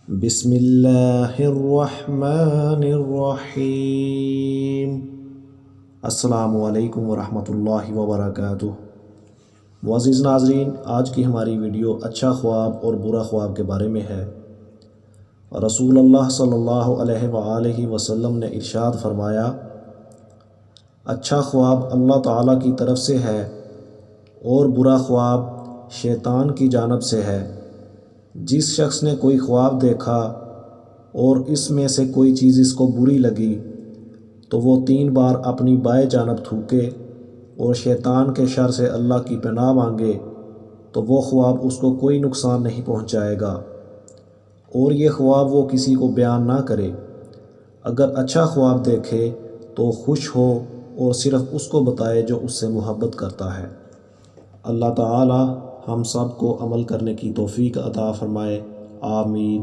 بسم اللہ الرحمن الرحیم۔ السلام علیکم ورحمۃ اللہ وبرکاتہ۔ معزز ناظرین، آج کی ہماری ویڈیو اچھا خواب اور برا خواب کے بارے میں ہے۔ رسول اللہ صلی اللہ علیہ وآلہ وسلم نے ارشاد فرمایا، اچھا خواب اللہ تعالیٰ کی طرف سے ہے اور برا خواب شیطان کی جانب سے ہے۔ جس شخص نے کوئی خواب دیکھا اور اس میں سے کوئی چیز اس کو بری لگی تو وہ 3 بار اپنی بائیں جانب تھوکے اور شیطان کے شر سے اللہ کی پناہ مانگے تو وہ خواب اس کو کوئی نقصان نہیں پہنچائے گا، اور یہ خواب وہ کسی کو بیان نہ کرے۔ اگر اچھا خواب دیکھے تو خوش ہو اور صرف اس کو بتائے جو اس سے محبت کرتا ہے۔ اللہ تعالی ہم سب کو عمل کرنے کی توفیق عطا فرمائے، آمین۔